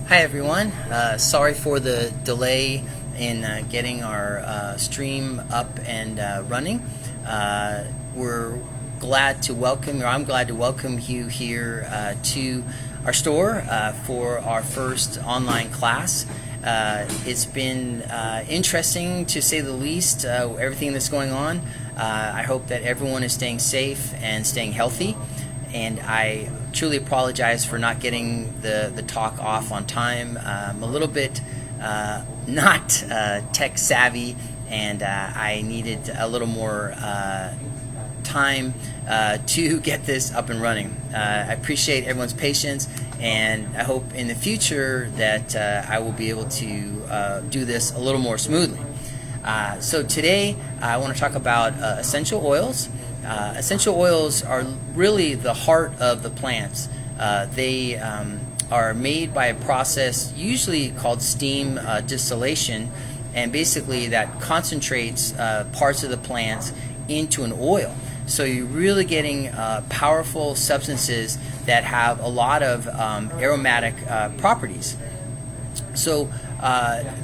Hi everyone, sorry for the delay in getting our stream up and running. We're glad to welcome, or I'm glad to welcome you here to our store for our first online class. It's been interesting to say the least, everything that's going on. I hope that everyone is staying safe and staying healthy. And I truly apologize for not getting the talk off on time. I'm a little bit not tech savvy, and I needed a little more time to get this up and running. I appreciate everyone's patience, and I hope in the future that I will be able to do this a little more smoothly. So today I want to talk about essential oils. Essential oils are really the heart of the plants. They are made by a process usually called steam distillation, and basically that concentrates parts of the plants into an oil. So you're really getting powerful substances that have a lot of aromatic properties. So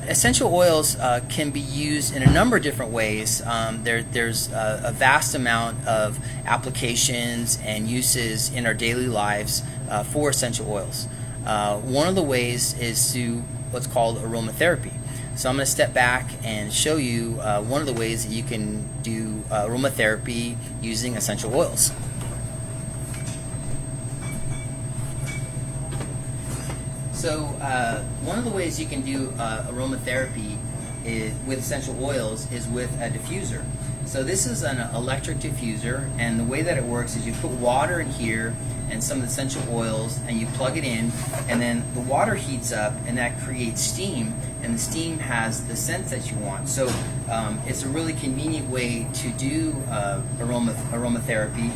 essential oils can be used in a number of different ways. There's a vast amount of applications and uses in our daily lives for essential oils. One of the ways is through what's called aromatherapy. So I'm going to step back and show you one of the ways that you can do aromatherapy using essential oils. So one of the ways you can do aromatherapy with essential oils is with a diffuser. So this is an electric diffuser, and the way that it works is you put water in here and some of the essential oils, and you plug it in, and then the water heats up, and that creates steam, and the steam has the scent that you want. So it's a really convenient way to do aromatherapy.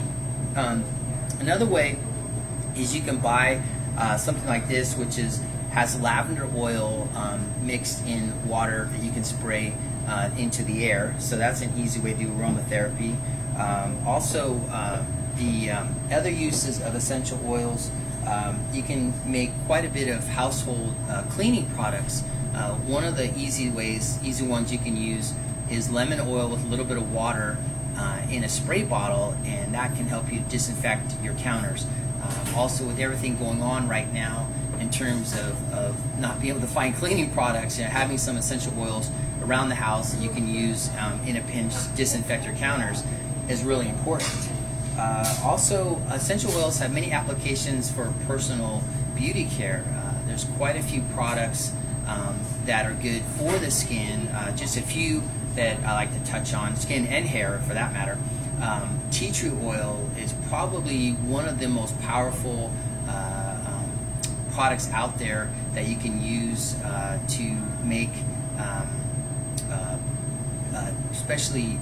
Another way is you can buy something like this, which has lavender oil mixed in water that you can spray into the air. So that's an easy way to do aromatherapy. Also, the other uses of essential oils, you can make quite a bit of household cleaning products. One of the easy ones you can use is lemon oil with a little bit of water in a spray bottle, and that can help you disinfect your counters. Also, with everything going on right now in terms of not being able to find cleaning products, having some essential oils around the house that you can use in a pinch to disinfect your counters is really important. Also, essential oils have many applications for personal beauty care. There's quite a few products that are good for the skin. Just a few that I like to touch on, skin and hair for that matter. Tea tree oil is probably one of the most powerful products out there that you can use to make especially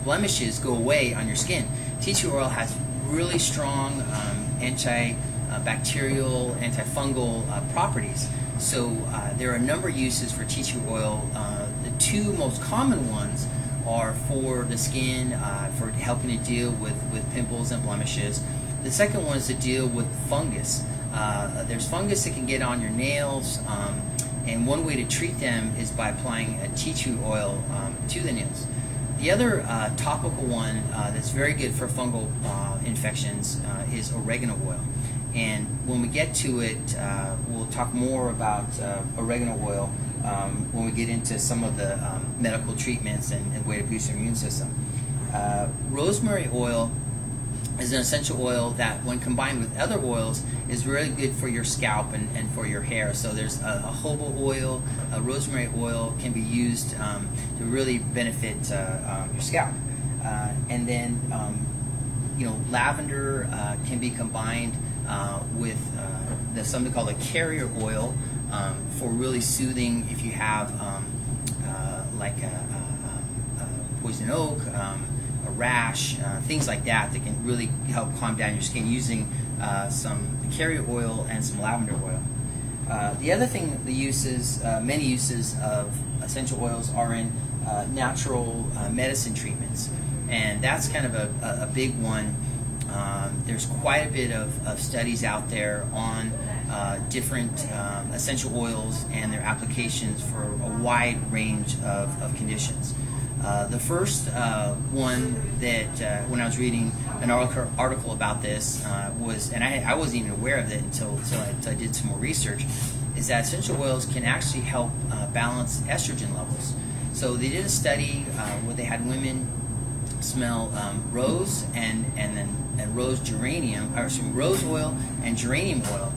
blemishes go away on your skin. Tea tree oil has really strong antibacterial, antifungal properties. So there are a number of uses for tea tree oil. The two most common ones are for the skin, for helping to deal with pimples and blemishes. The second one is to deal with fungus. There's fungus that can get on your nails, and one way to treat them is by applying a tea tree oil to the nails. The other topical one that's very good for fungal infections is oregano oil. And when we get to it, we'll talk more about oregano oil when we get into some of the medical treatments and way to boost your immune system. Rosemary oil is an essential oil that, when combined with other oils, is really good for your scalp and for your hair. So there's a jojoba oil, rosemary oil can be used to really benefit your scalp. And then, lavender can be combined with something called a carrier oil for really soothing if you have like a poison oak, a rash, things like that can really help calm down your skin using some carrier oil and some lavender oil. The other thing, many uses of essential oils are in natural medicine treatments, and that's kind of a big one There's quite a bit of studies out there on different essential oils and their applications for a wide range of conditions. The first one that when I was reading an article about this was, and I wasn't even aware of it until I did some more research, is that essential oils can actually help balance estrogen levels. So they did a study where they had women smell rose and rose geranium, or some rose oil and geranium oil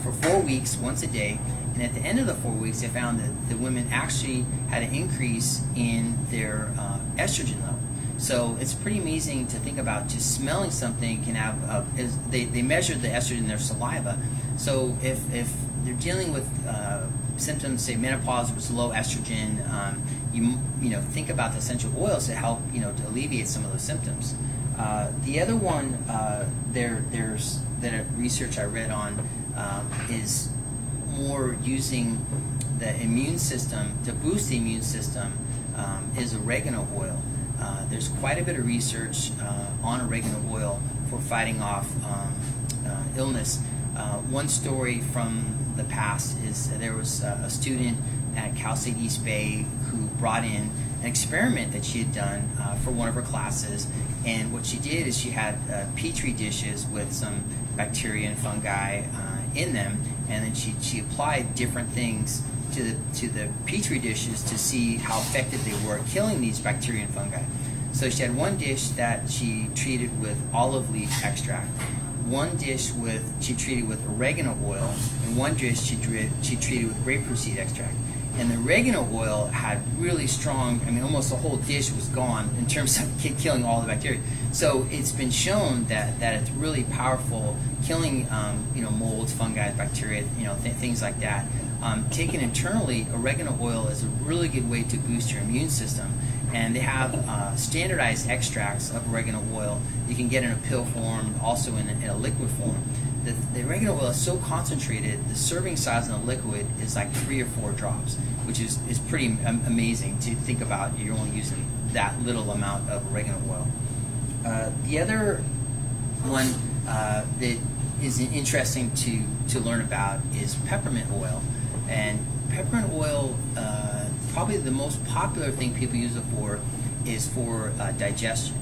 for 4 weeks, once a day. And at the end of the 4 weeks, they found that the women actually had an increase in their estrogen level. So it's pretty amazing to think about. Just smelling something can have, they measured the estrogen in their saliva. So if they're dealing with symptoms, say menopause with low estrogen, you know, think about the essential oils to help, you know, to alleviate some of those symptoms. The other one, there's that research I read on is more using the immune system to boost the immune system, is oregano oil. There's quite a bit of research on oregano oil for fighting off illness. One story from the past is that there was a student at Cal State East Bay who brought in an experiment that she had done for one of her classes, and what she did is she had petri dishes with some bacteria and fungi in them, and then she applied different things to the petri dishes to see how effective they were at killing these bacteria and fungi. So she had one dish that she treated with olive leaf extract, one dish she treated with oregano oil, and one dish she treated with grapefruit seed extract. And the oregano oil had really strong, I mean, almost the whole dish was gone in terms of killing all the bacteria. So it's been shown that it's really powerful, killing, you know, molds, fungi, bacteria, you know, things like that. Taken internally, oregano oil is a really good way to boost your immune system. And they have standardized extracts of oregano oil you can get in a pill form, also in a liquid form. The oregano oil is so concentrated, the serving size in the liquid is like 3 or 4 drops, which is pretty amazing to think about. You're only using that little amount of oregano oil. The other one that is interesting to learn about is peppermint oil. And peppermint oil, probably the most popular thing people use it for is for digestion.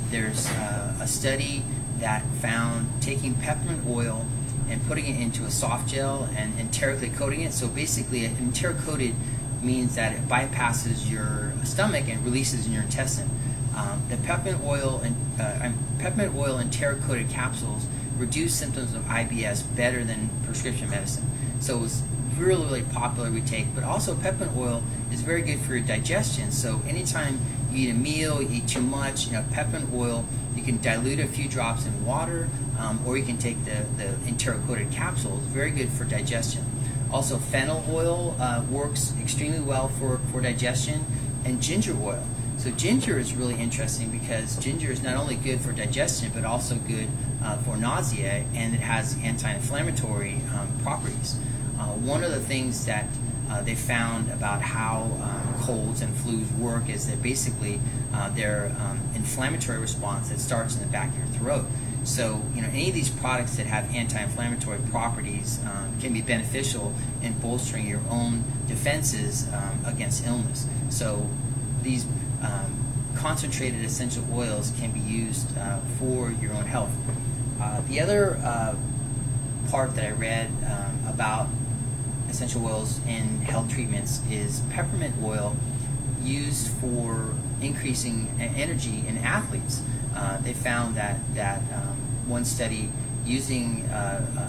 There's a study that found taking peppermint oil and putting it into a soft gel and enterically coating it. So basically, enteric-coated means that it bypasses your stomach and releases in your intestine. The peppermint oil and enteric-coated capsules reduce symptoms of IBS better than prescription medicine. So it's really, really popular we take. But also, peppermint oil is very good for your digestion. So anytime you eat a meal, you eat too much, you know, peppermint oil, you can dilute a few drops in water, or you can take the enteric-coated capsules. Very good for digestion. Also, fennel oil works extremely well for digestion, and ginger oil. So ginger is really interesting because ginger is not only good for digestion, but also good for nausea, and it has anti-inflammatory properties. One of the things that they found about how colds and flus work is that basically they're inflammatory response that starts in the back of your throat. So, you know, any of these products that have anti-inflammatory properties can be beneficial in bolstering your own defenses against illness. So these concentrated essential oils can be used for your own health. The other part that I read about essential oils in health treatments is peppermint oil used for increasing energy in athletes. They found that one study using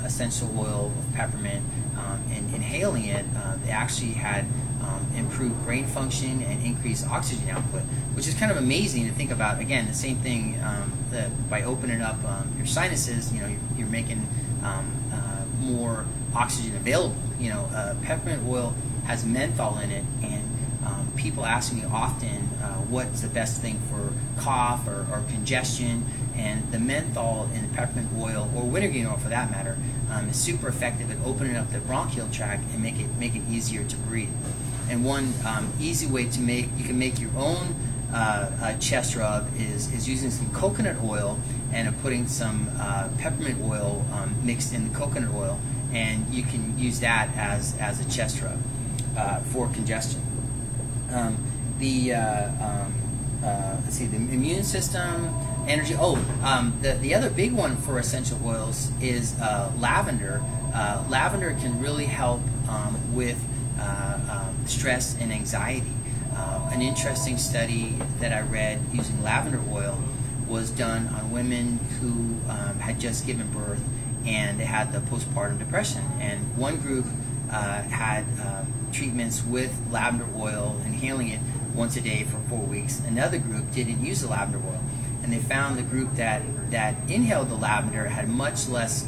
essential oil of peppermint and inhaling it, they actually had improved brain function and increased oxygen output, which is kind of amazing to think about. Again, the same thing, by opening up your sinuses, you know, you're making more oxygen available. You know, peppermint oil has menthol in it, and people ask me often what's the best thing for cough or congestion, and the menthol in the peppermint oil, or wintergreen oil for that matter, is super effective at opening up the bronchial tract and make it easier to breathe. And one easy way to you can make your own chest rub is using some coconut oil and putting some peppermint oil mixed in the coconut oil, and you can use that as a chest rub for congestion. Let's see, the immune system, energy. The other big one for essential oils is lavender. Lavender can really help with stress and anxiety. An interesting study that I read using lavender oil was done on women who had just given birth and they had the postpartum depression. And one group had treatments with lavender oil, inhaling it once a day for 4 weeks. Another group didn't use the lavender oil, and they found the group that inhaled the lavender had much less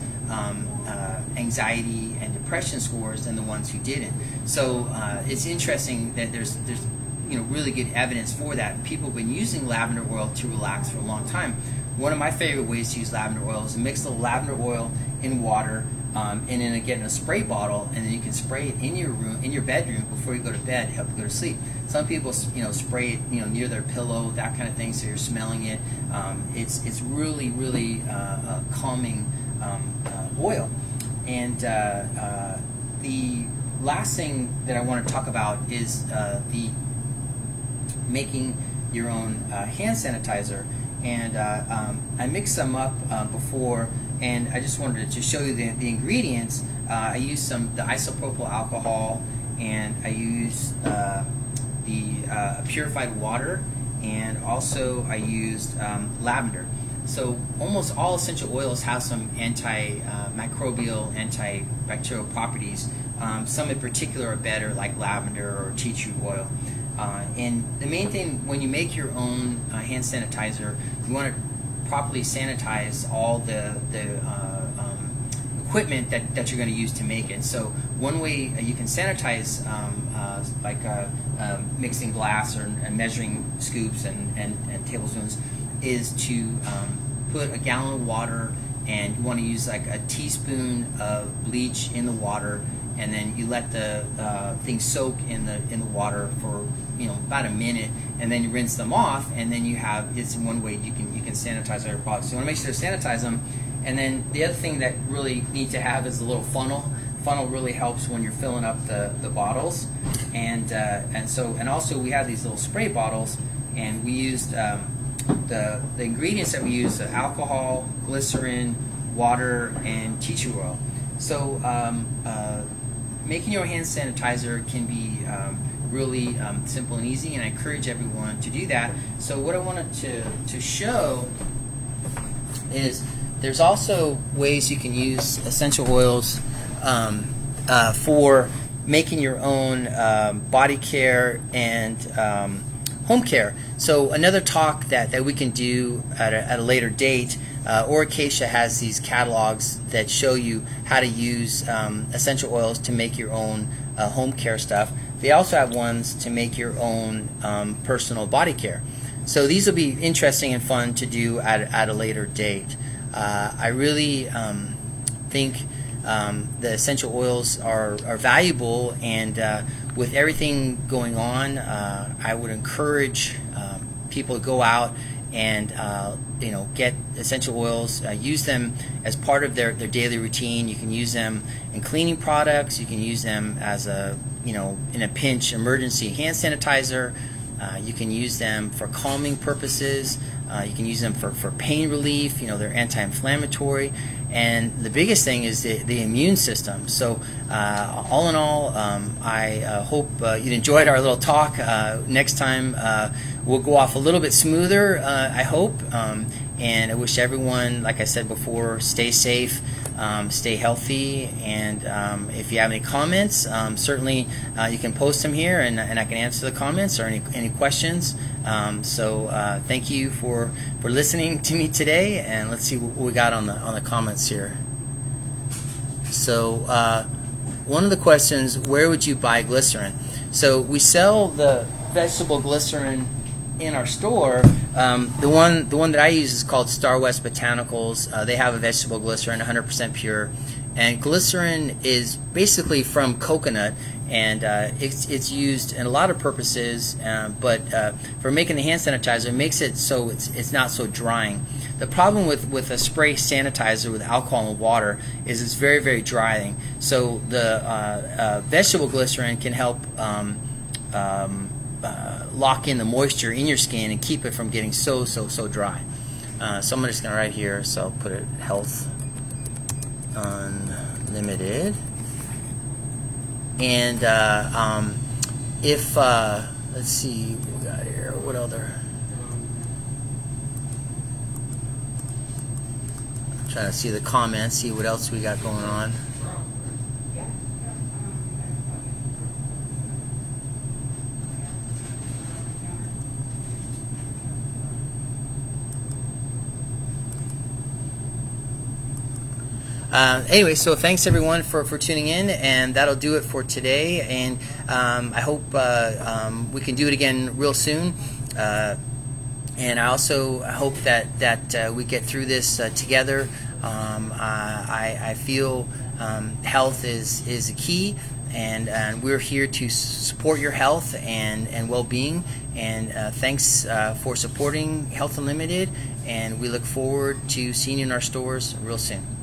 anxiety and depression scores than the ones who didn't. So it's interesting that there's really good evidence for that. People have been using lavender oil to relax for a long time. One of my favorite ways to use lavender oil is to mix the lavender oil in water and then get in a spray bottle, and then you can spray it in your room, in your bedroom, before you go to bed to help you go to sleep. Some people spray it near their pillow, that kind of thing, so you're smelling it. It's really a calming oil. And the last thing that I want to talk about is the making your own hand sanitizer. And I mixed some up before, and I just wanted to show you the ingredients. I used the isopropyl alcohol, and I used the purified water, and also I used lavender. So almost all essential oils have some antimicrobial, antibacterial properties. Some in particular are better, like lavender or tea tree oil. And the main thing, when you make your own hand sanitizer, you want to properly sanitize all the equipment that you're going to use to make it. So one way you can sanitize, mixing glass or measuring scoops and tablespoons, is to put a gallon of water, and you want to use like a teaspoon of bleach in the water, and then you let the things soak in the water for about a minute, and then you rinse them off, and then it's one way you can sanitize all your products. So you want to make sure to sanitize them. And then the other thing that really need to have is a little funnel. Funnel really helps when you're filling up the bottles, and also we have these little spray bottles, and we used the ingredients that we use: alcohol, glycerin, water, and tea tree oil. So making your hand sanitizer can be really simple and easy, and I encourage everyone to do that. So what I wanted to show is there's also ways you can use essential oils for making your own body care and home care. So another talk that we can do at a later date, Oracacia has these catalogs that show you how to use essential oils to make your own home care stuff. They also have ones to make your own personal body care. So these will be interesting and fun to do at a later date. I really think the essential oils are valuable, and with everything going on, I would encourage people to go out and get essential oils, use them as part of their daily routine. You can use them in cleaning products. You can use them as in a pinch emergency hand sanitizer. You can use them for calming purposes. You can use them for pain relief. They're anti-inflammatory. And the biggest thing is the immune system. So all in all, I hope you enjoyed our little talk. Next time we'll go off a little bit smoother, I hope. And I wish everyone, like I said before, stay safe, stay healthy. And if you have any comments, certainly you can post them here, and I can answer the comments or any questions. So thank you for listening to me today, and let's see what we got on the comments here. So one of the questions: where would you buy glycerin? So we sell the vegetable glycerin in our store. The one that I use is called Star West Botanicals. They have a vegetable glycerin, 100% pure. And glycerin is basically from coconut, and it's used in a lot of purposes, but for making the hand sanitizer, it makes it so it's not so drying. The problem with a spray sanitizer with alcohol and water is it's very, very drying. So the vegetable glycerin can help lock in the moisture in your skin and keep it from getting so dry. So I'm just going to write here, so I'll put it Health Unlimited. And if let's see what we got here, what other, I'm trying to see the comments, see what else we got going on. Anyway, so thanks everyone for tuning in, and that'll do it for today. And I hope we can do it again real soon. And I also hope that we get through this together. I feel health is a key, and we're here to support your health and well-being. And thanks for supporting Health Unlimited, and we look forward to seeing you in our stores real soon.